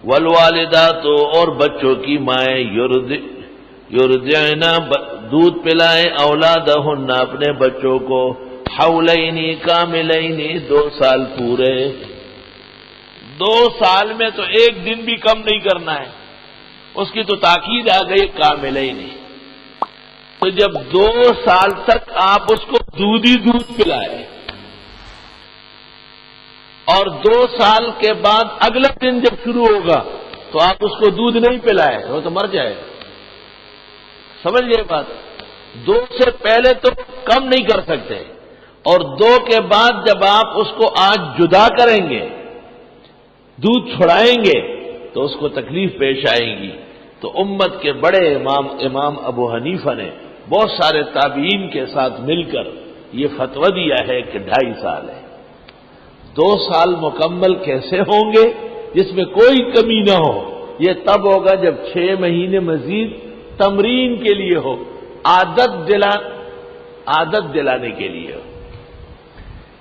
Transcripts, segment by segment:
والوالدات اور بچوں کی مائیں یرضعن دودھ پلائیں اولادہن اپنے بچوں کو حولین کاملین 2 سال پورے. 2 سال میں تو ایک دن بھی کم نہیں کرنا ہے، اس کی تو تاکید آ گئی کاملین. تو جب 2 سال تک آپ اس کو دودھ ہی دودھ پلائیں اور 2 سال کے بعد اگلا دن جب شروع ہوگا تو آپ اس کو دودھ نہیں پلائیں، وہ تو مر جائے. سمجھ گئے بات؟ 2 سے پہلے تو کم نہیں کر سکتے، اور 2 کے بعد جب آپ اس کو آج جدا کریں گے، دودھ چھڑائیں گے تو اس کو تکلیف پیش آئے گی. تو امت کے بڑے امام ابو حنیفہ نے بہت سارے تابعین کے ساتھ مل کر یہ فتویٰ دیا ہے کہ 2.5 سال ہے. 2 سال مکمل کیسے ہوں گے جس میں کوئی کمی نہ ہو؟ یہ تب ہوگا جب 6 مہینے مزید تمرین کے لیے ہو، عادت دلانے کے لیے ہو.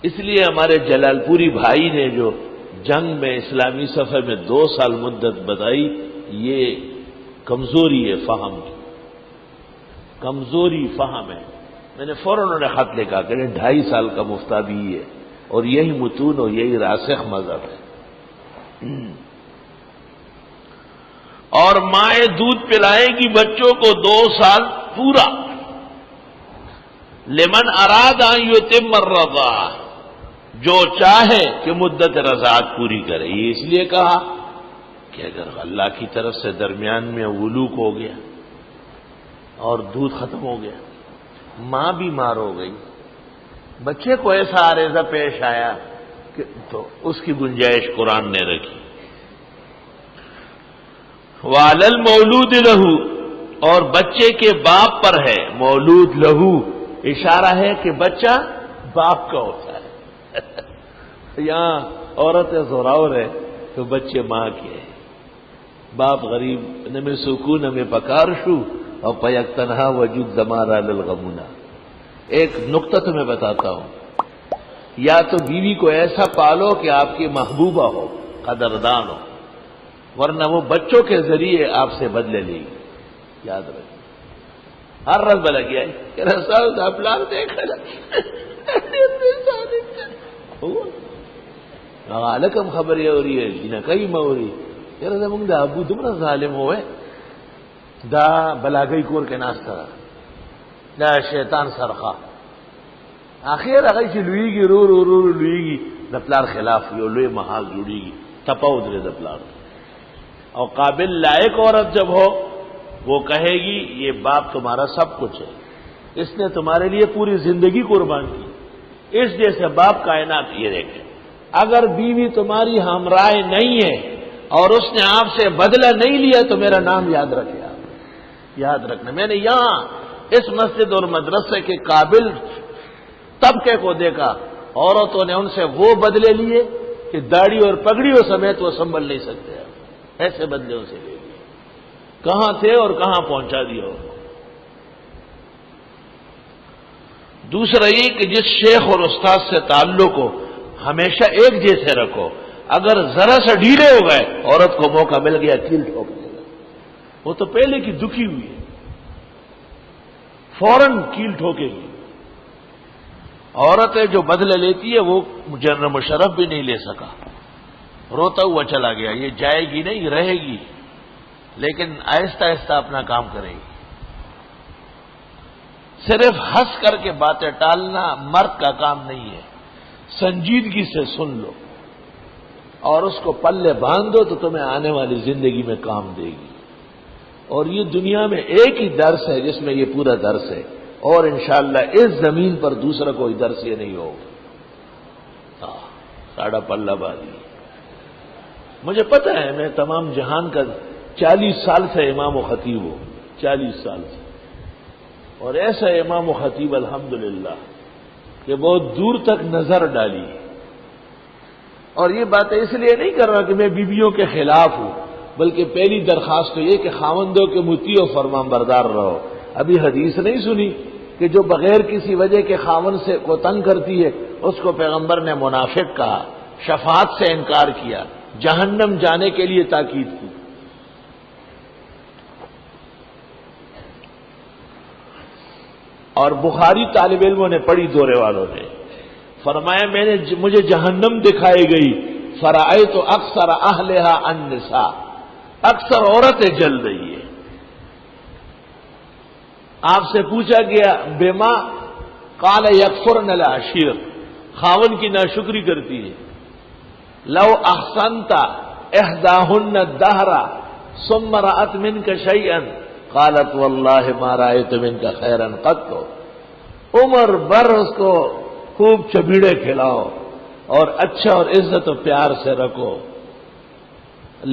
اس لیے ہمارے جلال پوری بھائی نے جو جنگ میں اسلامی صفحے میں 2 سال مدت بتائی، یہ کمزوری ہے فہم کی، کمزوری فہم ہے. میں نے فوراً انہوں نے خط لکھا کہ 2.5 سال کا مفتہ بھی ہے، اور یہی متون اور یہی راسخ مذہب ہے. اور مائیں دودھ پلائے گی بچوں کو 2 سال پورا. لمن اراد ان یتم الرضاعہ، جو چاہے کہ مدت رضاعت پوری کرے. یہ اس لیے کہا کہ اگر اللہ کی طرف سے درمیان میں ولوک ہو گیا اور دودھ ختم ہو گیا، ماں بیمار ہو گئی، بچے کو ایسا عارضہ پیش آیا کہ تو اس کی گنجائش قرآن نے رکھی. وَعَلَى الْمَوْلُودِ لَهُ، اور بچے کے باپ پر ہے. مولود لہو اشارہ ہے کہ بچہ باپ کا ہوتا ہے. یہاں عورت زوراور ہے تو بچے ماں کے ہیں. باپ غریب نہ سکون میں پکار شو اور پیک تنہا وجود زمارا للغمونا. ایک نقطہ تمہیں بتاتا ہوں، یا تو بیوی کو ایسا پالو کہ آپ کی محبوبہ ہو، قدردان ہو، ورنہ وہ بچوں کے ذریعے آپ سے بدلے لے گی. یاد رکھیں. ہر رنگ بلا کیا ہے کہ رسول اپلار دیکھا کم خبر یہ ہو رہی ہے نہ کئی موری دا ابو تمہارا ظالم ہوئے دا بلاگئی کور کے ناستہ دا شیطان سرخا آخر اگئی سے لوئی گی رو رو رو لوئی گی دپلار خلاف یو لوئی محاذ جڑی گی تپاؤ درے دپلار. اور قابل لائق عورت جب ہو وہ کہے گی یہ باپ تمہارا سب کچھ ہے، اس نے تمہارے لیے پوری زندگی قربان کی، اس جیسے باپ کائنات. یہ دیکھیں اگر بیوی تمہاری ہمراہ نہیں ہے اور اس نے آپ سے بدلہ نہیں لیا تو میرا نام یاد رکھے. آپ یاد رکھنا، میں نے یہاں اس مسجد اور مدرسے کے قابل طبقے کو دیکھا، عورتوں نے ان سے وہ بدلے لیے کہ داڑھی اور پگڑیوں سمیت وہ سنبھل نہیں سکتے. ایسے بدلے ان سے لے لیے. کہاں تھے اور کہاں پہنچا دیا. دوسرا یہ کہ جس شیخ اور استاد سے تعلق ہو ہمیشہ ایک جیسے رکھو. اگر ذرا سا ڈھیلے ہو گئے عورت کو موقع مل گیا کیل ٹھوک دے گا. وہ تو پہلے کی دکھی ہوئی ہے، فوراً کیل ٹھوکے گی. عورتیں جو بدلہ لیتی ہے وہ جنرل مشرف بھی نہیں لے سکا، روتا ہوا چلا گیا. یہ جائے گی نہیں، رہے گی، لیکن آہستہ آہستہ اپنا کام کرے گی. صرف ہنس کر کے باتیں ٹالنا مرد کا کام نہیں ہے. سنجیدگی سے سن لو اور اس کو پلے باندھ دو تو تمہیں آنے والی زندگی میں کام دے گی. اور یہ دنیا میں ایک ہی درس ہے جس میں یہ پورا درس ہے، اور انشاءاللہ اس زمین پر دوسرا کوئی درس یہ نہیں ہوگا. ساڑھا پلہ بازی. مجھے پتہ ہے میں تمام جہان کا 40 سال سے امام و خطیب ہوں، 40 سال سے، اور ایسا امام و خطیب الحمدللہ کہ بہت دور تک نظر ڈالی. اور یہ باتیں اس لیے نہیں کر رہا کہ میں بیویوں کے خلاف ہوں، بلکہ پہلی درخواست تو یہ کہ خاوندوں کے مطیع و فرمان بردار رہو. ابھی حدیث نہیں سنی کہ جو بغیر کسی وجہ کے خاوند سے کو تنگ کرتی ہے اس کو پیغمبر نے منافق کہا، شفاعت سے انکار کیا. جہنم جانے کے لیے تاکید کی۔ اور بخاری طالب علموں نے پڑھی، دورے والوں نے فرمایا مجھے جہنم دکھائی گئی، فرائیت اکثر اہلھا النساء، اکثر عورتیں جل رہی ہیں۔ آپ سے پوچھا گیا بما، قال یکفرن العشیر، خاون کی ناشکری کرتی ہے۔ لو احسنت احداہن الدہر ثم رأت منک شیئا قالت واللہ ما رأیت منک خیرا قط، عمر بھر اس کو خوب چبیڑے کھلاؤ اور اچھا اور عزت و پیار سے رکھو،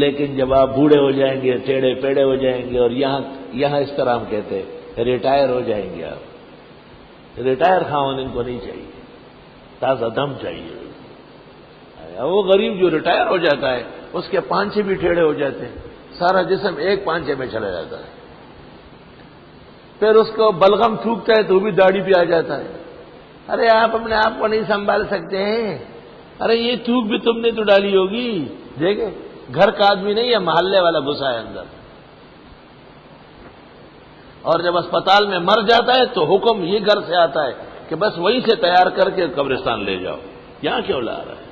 لیکن جب آپ بوڑھے ہو جائیں گے، ٹیڑھے پیڑے ہو جائیں گے، اور یہاں اس طرح ہم کہتے ہیں ریٹائر ہو جائیں گے، آپ ریٹائر خاون ان کو نہیں چاہیے، تازہ دم چاہیے۔ وہ غریب جو ریٹائر ہو جاتا ہے اس کے پانچے بھی ٹیڑھے ہو جاتے ہیں، سارا جسم ایک پانچے میں چلا جاتا ہے، پھر اس کو بلغم ٹھوکتا ہے تو وہ بھی داڑھی پہ آ جاتا ہے۔ ارے آپ اپنے آپ کو نہیں سنبھال سکتے ہیں، ارے یہ تھوک بھی تم نے تو ڈالی ہوگی، دیکھے گھر کا آدمی نہیں ہے، محلے والا گھسا ہے اندر، اور جب اسپتال میں مر جاتا ہے تو حکم یہ گھر سے آتا ہے کہ بس وہیں سے تیار کر کے قبرستان لے جاؤ، یہاں کیوں لا رہا ہے؟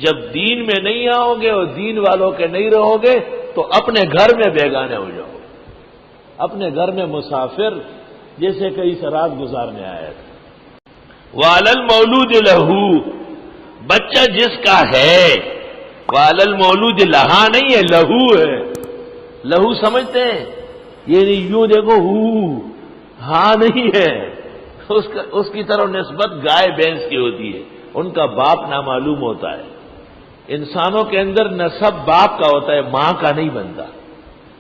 جب دین میں نہیں آؤ گے اور دین والوں کے نہیں رہو گے تو اپنے گھر میں بیگانے ہو جاؤ، اپنے گھر میں مسافر جیسے کئی رات گزارنے آیا تھا۔ وَعَلَى الْمَوْلُودِ لَهُ، بچہ جس کا ہے، وَعَلَى الْمَوْلُودِ لَهَا نہیں ہے، لہو ہے، لہو سمجھتے ہیں یہ نہیں یوں دیکھو ہاں نہیں ہے، اس کی طرف نسبت گائے بھینس کی ہوتی ہے، ان کا باپ نامعلوم ہوتا ہے۔ انسانوں کے اندر نسب باپ کا ہوتا ہے، ماں کا نہیں بنتا،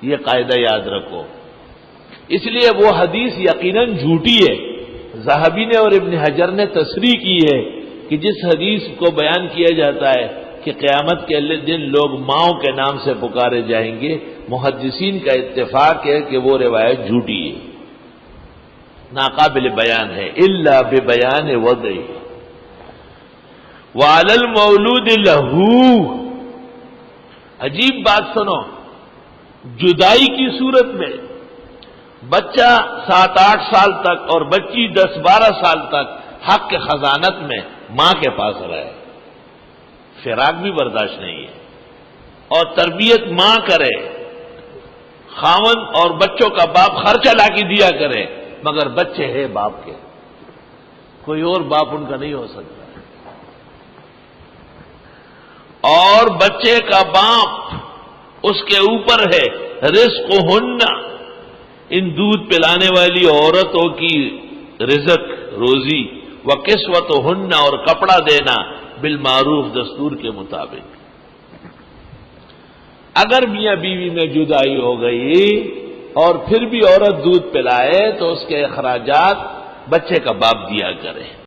یہ قاعدہ یاد رکھو۔ اس لیے وہ حدیث یقیناً جھوٹی ہے۔ ذہبی نے اور ابن حجر نے تصریح کی ہے کہ جس حدیث کو بیان کیا جاتا ہے کہ قیامت کے دن لوگ ماؤں کے نام سے پکارے جائیں گے، محدثین کا اتفاق ہے کہ وہ روایت جھوٹی ہے، ناقابل بیان ہے، الا ببیان وضعہ۔ وَعَلَى الْمَوْلُودِ لَهُ، عجیب بات سنو، جدائی کی صورت میں بچہ 7-8 سال تک اور بچی 10-12 سال تک حق کے خزانت میں ماں کے پاس رہے، فراق بھی برداشت نہیں ہے، اور تربیت ماں کرے، خاوند اور بچوں کا باپ خرچہ لا کے دیا کرے، مگر بچے ہیں باپ کے، کوئی اور باپ ان کا نہیں ہو سکتا، اور بچے کا باپ اس کے اوپر ہے رزقہن، ان دودھ پلانے والی عورتوں کی رزق روزی، وکسوتہن، اور کپڑا دینا، بالمعروف، دستور کے مطابق۔ اگر میاں بیوی میں جدائی ہو گئی اور پھر بھی عورت دودھ پلائے تو اس کے اخراجات بچے کا باپ دیا کرے۔